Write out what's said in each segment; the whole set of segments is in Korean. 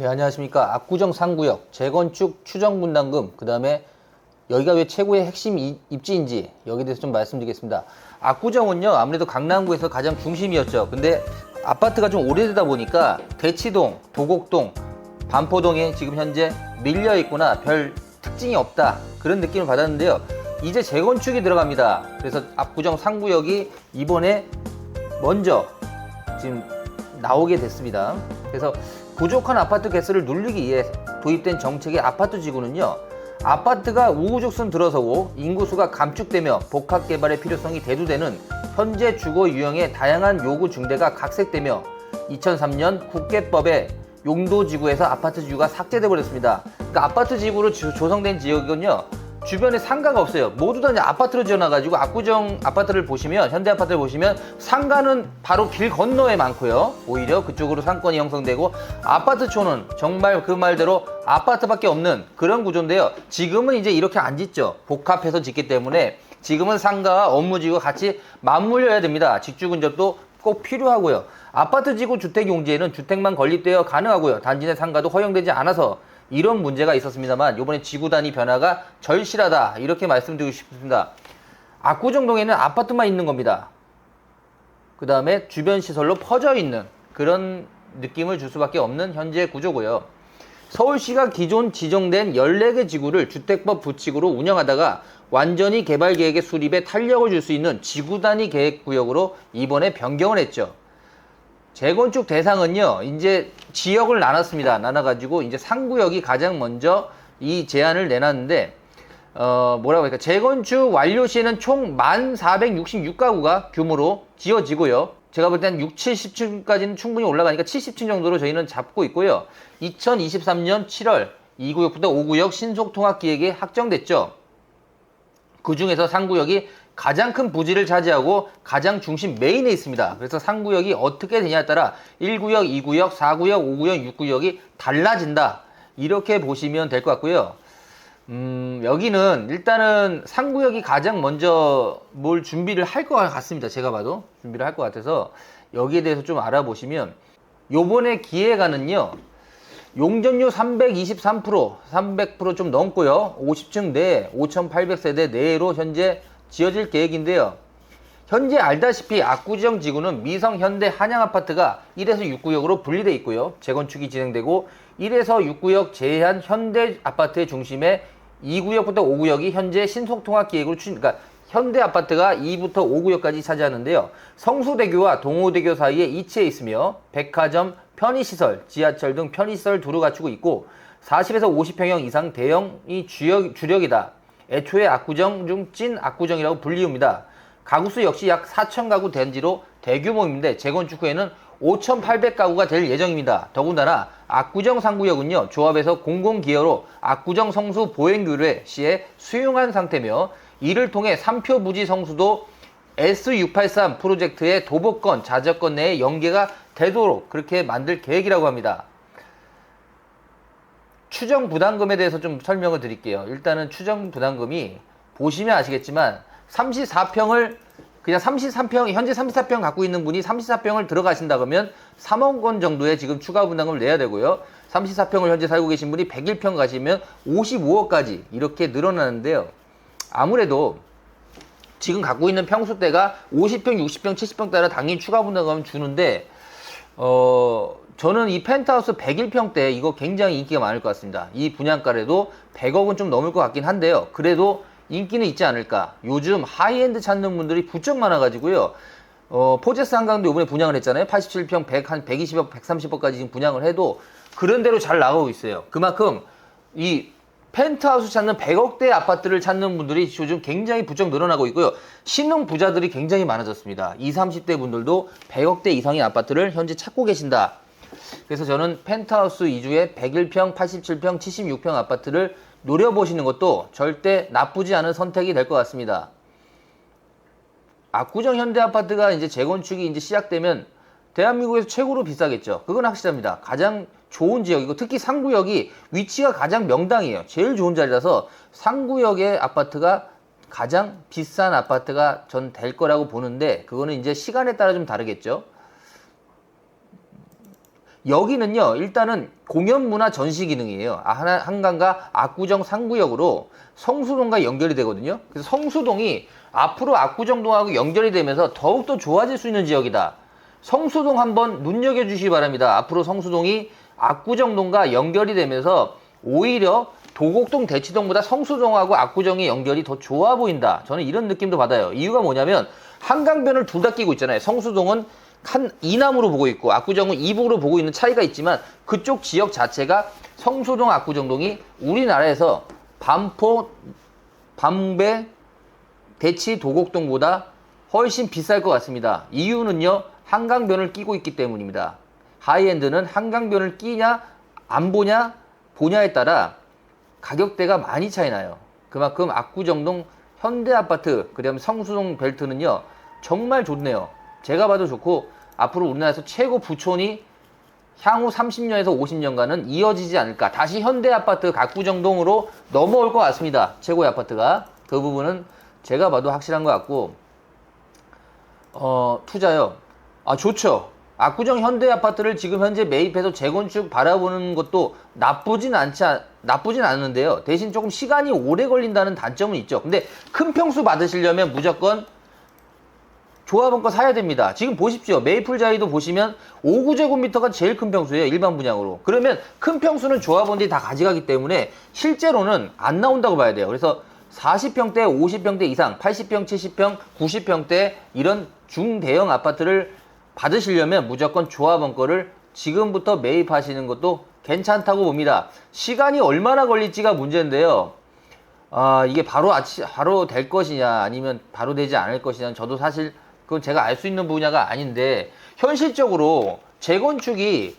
네, 안녕하십니까. 압구정 상구역 재건축 추정 분담금, 그 다음에 여기가 왜 최고의 핵심 입지인지 여기에 대해서 좀 말씀드리겠습니다. 압구정은요, 아무래도 강남구에서 가장 중심이었죠. 근데 아파트가 좀 오래되다 보니까 대치동, 도곡동, 반포동에 지금 현재 밀려 있구나, 별 특징이 없다, 그런 느낌을 받았는데요. 이제 재건축이 들어갑니다. 그래서 압구정 상구역이 이번에 먼저 지금 나오게 됐습니다. 그래서 부족한 아파트 개수를 늘리기 위해 도입된 정책의 아파트 지구는요, 아파트가 우후죽순 들어서고 인구수가 감축되며 복합개발의 필요성이 대두되는 현재 주거 유형의 다양한 요구 증대가 각색되며 2003년 국계법에 용도지구에서 아파트 지구가 삭제돼 버렸습니다. 그러니까 아파트 지구로 조성된 지역은요, 주변에 상가가 없어요. 모두 다 이제 아파트로 지어놔가지고, 압구정 아파트를 보시면, 현대 아파트를 보시면 상가는 바로 길 건너에 많고요. 오히려 그쪽으로 상권이 형성되고, 아파트촌은 정말 그 말대로 아파트밖에 없는 그런 구조인데요. 지금은 이제 이렇게 안 짓죠. 복합해서 짓기 때문에 지금은 상가와 업무지구가 같이 맞물려야 됩니다. 직주 근접도 꼭 필요하고요. 아파트 지구 주택 용지에는 주택만 건립되어 가능하고요. 단지 내 상가도 허용되지 않아서 이런 문제가 있었습니다만, 이번에 지구 단위 변화가 절실하다, 이렇게 말씀드리고 싶습니다. 압구정동에는 아파트만 있는 겁니다. 그 다음에 주변 시설로 퍼져 있는 그런 느낌을 줄 수밖에 없는 현재 구조고요. 서울시가 기존 지정된 14개 지구를 주택법 부칙으로 운영하다가 완전히 개발 계획의 수립에 탄력을 줄 수 있는 지구 단위 계획 구역으로 이번에 변경을 했죠. 재건축 대상은요, 이제 지역을 나눴습니다. 나눠가지고 이제 상구역이 가장 먼저 이 제안을 내놨는데, 뭐라고 할까, 재건축 완료 시에는 총 1466가구가 규모로 지어지고요. 제가 볼 때는 6, 70층까지는 충분히 올라가니까 70층 정도로 저희는 잡고 있고요. 2023년 7월 2구역부터 5구역 신속통합기획에 확정됐죠. 그 중에서 상구역이 가장 큰 부지를 차지하고 가장 중심 메인에 있습니다. 그래서 상구역이 어떻게 되냐에 따라 1구역, 2구역, 4구역, 5구역, 6구역이 달라진다, 이렇게 보시면 될 것 같고요. 여기는 일단은 상구역이 가장 먼저 뭘 준비를 할 것 같습니다. 제가 봐도 준비를 할 것 같아서 여기에 대해서 좀 알아보시면, 요번에 기획안은요, 용적률 323%, 300% 좀 넘고요. 50층 내 5,800세대 내로 현재 지어질 계획인데요. 현재 알다시피 압구정 지구는 미성, 현대, 한양 아파트가 1에서 6구역으로 분리되어 있고요. 재건축이 진행되고 1에서 6구역 제한 현대 아파트의 중심에 2구역부터 5구역이 현재 신속통합 기획으로 그러니까 현대 아파트가 2부터 5구역까지 차지하는데요. 성수대교와 동호대교 사이에 위치해 있으며 백화점, 편의시설, 지하철 등 편의시설 두루 갖추고 있고 40에서 50평형 이상 대형이 주력이다. 애초에 압구정 중 찐 압구정이라고 불리웁니다. 가구수 역시 약 4,000가구 단지로 대규모인데 재건축 후에는 5,800가구가 될 예정입니다. 더군다나 압구정 상구역은요, 조합에서 공공기여로 압구정 성수 보행교례 시에 수용한 상태며, 이를 통해 3표 부지 성수도 S683 프로젝트의 도보권, 자저권 내에 연계가 되도록 그렇게 만들 계획이라고 합니다. 추정 부담금에 대해서 좀 설명을 드릴게요. 일단은 추정 부담금이 보시면 아시겠지만 34평을 그냥 33평, 현재 34평 갖고 있는 분이 34평을 들어가신다 그러면 3억 원 정도의 지금 추가 부담금을 내야 되고요. 34평을 현재 살고 계신 분이 101평 가시면 55억까지 이렇게 늘어나는데요. 아무래도 지금 갖고 있는 평수대가 50평, 60평, 70평 따라 당연히 추가 부담금을 주는데, 저는 이 펜트하우스 101평대 이거 굉장히 인기가 많을 것 같습니다. 이 분양가래도 100억은 좀 넘을 것 같긴 한데요. 그래도 인기는 있지 않을까. 요즘 하이엔드 찾는 분들이 부쩍 많아가지고요. 포제스 한강도 이번에 분양을 했잖아요. 87평 100, 한 120억, 130억까지 지금 분양을 해도 그런 대로 잘 나가고 있어요. 그만큼 이 펜트하우스 찾는 100억대 아파트를 찾는 분들이 요즘 굉장히 부쩍 늘어나고 있고요. 신흥 부자들이 굉장히 많아졌습니다. 20, 30대 분들도 100억대 이상의 아파트를 현재 찾고 계신다. 그래서 저는 펜트하우스 위주의 101평, 87평, 76평 아파트를 노려보시는 것도 절대 나쁘지 않은 선택이 될 것 같습니다. 압구정 현대 아파트가 이제 재건축이 이제 시작되면 대한민국에서 최고로 비싸겠죠. 그건 확실합니다. 가장 좋은 지역이고, 특히 상구역이 위치가 가장 명당이에요. 제일 좋은 자리라서 상구역의 아파트가 가장 비싼 아파트가 전 될 거라고 보는데, 그거는 이제 시간에 따라 좀 다르겠죠. 여기는요, 일단은 공연문화 전시 기능이에요. 한강과 압구정 상구역으로 성수동과 연결이 되거든요. 그래서 성수동이 앞으로 압구정동하고 연결이 되면서 더욱더 좋아질 수 있는 지역이다. 성수동 한번 눈여겨주시기 바랍니다. 앞으로 성수동이 압구정동과 연결이 되면서 오히려 도곡동, 대치동보다 성수동하고 압구정의 연결이 더 좋아 보인다. 저는 이런 느낌도 받아요. 이유가 뭐냐면 한강변을 둘 다 끼고 있잖아요. 성수동은 이남으로 보고 있고 압구정은 이북으로 보고 있는 차이가 있지만 그쪽 지역 자체가 성수동, 압구정동이 우리나라에서 반포, 방배, 대치, 도곡동보다 훨씬 비쌀 것 같습니다. 이유는요, 한강변을 끼고 있기 때문입니다. 하이엔드는 한강변을 끼냐 안 보냐에 따라 가격대가 많이 차이 나요. 그만큼 압구정동 현대아파트, 그다음에 성수동 벨트는요 정말 좋네요. 제가 봐도 좋고 앞으로 우리나라에서 최고 부촌이 향후 30년에서 50년간은 이어지지 않을까. 다시 현대아파트 압구정동으로 넘어올 것 같습니다. 최고의 아파트가. 그 부분은 제가 봐도 확실한 것 같고, 투자요. 좋죠. 압구정 현대아파트를 지금 현재 매입해서 재건축 바라보는 것도 나쁘진 않은데요. 대신 조금 시간이 오래 걸린다는 단점은 있죠. 근데 큰 평수 받으시려면 무조건 조합원거 사야 됩니다. 지금 보십시오. 메이플자이도 보시면 5구제곱미터가 제일 큰 평수예요. 일반 분양으로. 그러면 큰 평수는 조합원들이 다 가져가기 때문에 실제로는 안 나온다고 봐야 돼요. 그래서 40평대, 50평대 이상, 80평, 70평, 90평대 이런 중대형 아파트를 받으시려면 무조건 조합원 거를 지금부터 매입하시는 것도 괜찮다고 봅니다. 시간이 얼마나 걸릴지가 문제인데요. 이게 바로 될 것이냐 아니면 바로 되지 않을 것이냐, 저도 사실 그건 제가 알 수 있는 분야가 아닌데, 현실적으로 재건축이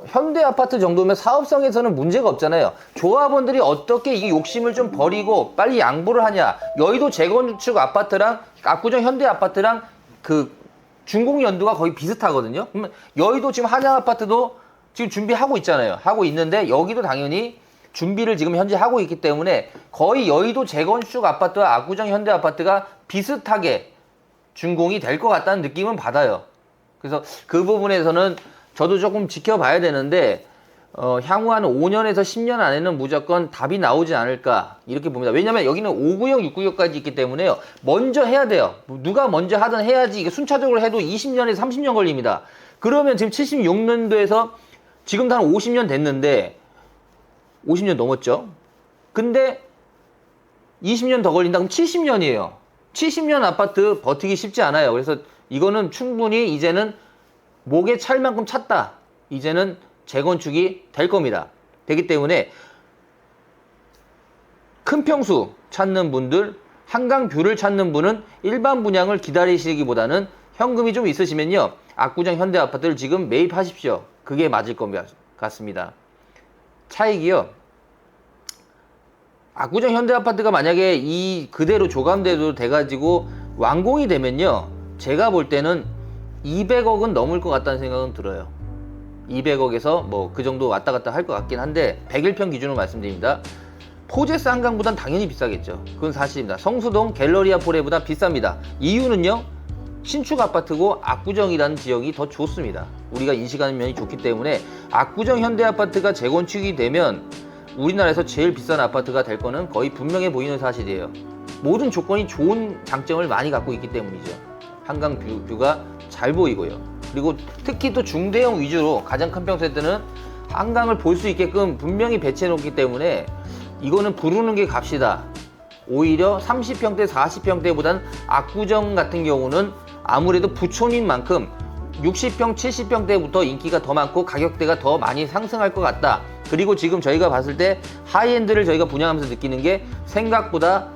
현대 아파트 정도면 사업성에서는 문제가 없잖아요. 조합원들이 어떻게 이 욕심을 좀 버리고 빨리 양보를 하냐. 여의도 재건축 아파트랑 압구정 현대 아파트랑 그 준공 연도가 거의 비슷하거든요. 그러면 여의도 지금 한양 아파트도 지금 준비하고 있잖아요. 하고 있는데 여기도 당연히 준비를 지금 현재 하고 있기 때문에 거의 여의도 재건축 아파트와 압구정 현대 아파트가 비슷하게 준공이 될 것 같다는 느낌은 받아요. 그래서 그 부분에서는 저도 조금 지켜봐야 되는데 향후 한 5년에서 10년 안에는 무조건 답이 나오지 않을까 이렇게 봅니다. 왜냐면 여기는 5구역, 6구역까지 있기 때문에요. 먼저 해야 돼요. 누가 먼저 하든 해야지. 이게 순차적으로 해도 20년에서 30년 걸립니다. 그러면 지금 76년도에서 지금도 한 50년 됐는데 50년 넘었죠. 근데 20년 더 걸린다. 그럼 70년이에요. 70년 아파트 버티기 쉽지 않아요. 그래서 이거는 충분히 이제는 목에 찰 만큼 찼다. 이제는 재건축이 될 겁니다. 되기 때문에 큰 평수 찾는 분들, 한강 뷰를 찾는 분은 일반 분양을 기다리시기보다는 현금이 좀 있으시면요, 압구정 현대 아파트를 지금 매입하십시오. 그게 맞을 것 같습니다. 차익이요, 압구정 현대 아파트가 만약에 이 그대로 조감대도 돼가지고 완공이 되면요, 제가 볼 때는 200억은 넘을 것 같다는 생각은 들어요. 200억에서 뭐 그 정도 왔다 갔다 할 것 같긴 한데 101평 기준으로 말씀드립니다. 포제스 한강보단 당연히 비싸겠죠. 그건 사실입니다. 성수동 갤러리아 포레보다 비쌉니다. 이유는요, 신축 아파트고 압구정이라는 지역이 더 좋습니다. 우리가 인식하는 면이 좋기 때문에 압구정 현대 아파트가 재건축이 되면 우리나라에서 제일 비싼 아파트가 될 거는 거의 분명해 보이는 사실이에요. 모든 조건이 좋은 장점을 많이 갖고 있기 때문이죠. 한강 뷰가 잘 보이고요. 그리고 특히 또 중대형 위주로 가장 큰 평수에는 한강을 볼 수 있게끔 분명히 배치해 놓기 때문에 이거는 부르는 게 값이다. 오히려 30평대, 40평대보다는 압구정 같은 경우는 아무래도 부촌인 만큼 60평, 70평대부터 인기가 더 많고 가격대가 더 많이 상승할 것 같다. 그리고 지금 저희가 봤을 때 하이엔드를 저희가 분양하면서 느끼는 게 생각보다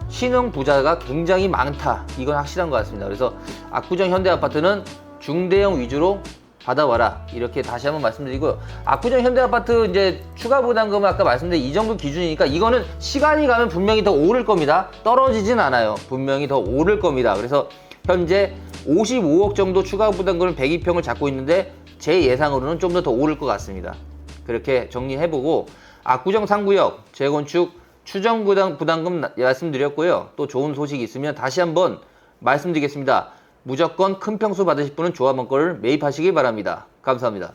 신흥 부자가 굉장히 많다. 이건 확실한 것 같습니다. 그래서 압구정 현대 아파트는 중대형 위주로 받아와라. 이렇게 다시 한번 말씀드리고요. 압구정 현대 아파트 이제 추가 부담금은 아까 말씀드린 이 정도 기준이니까 이거는 시간이 가면 분명히 더 오를 겁니다. 떨어지진 않아요. 분명히 더 오를 겁니다. 그래서 현재 55억 정도 추가 부담금을 102평을 잡고 있는데 제 예상으로는 좀 더 오를 것 같습니다. 그렇게 정리해보고 압구정 상구역 재건축 추정 부담금 말씀드렸고요. 또 좋은 소식이 있으면 다시 한번 말씀드리겠습니다. 무조건 큰 평수 받으실 분은 조합원 거를 매입하시기 바랍니다. 감사합니다.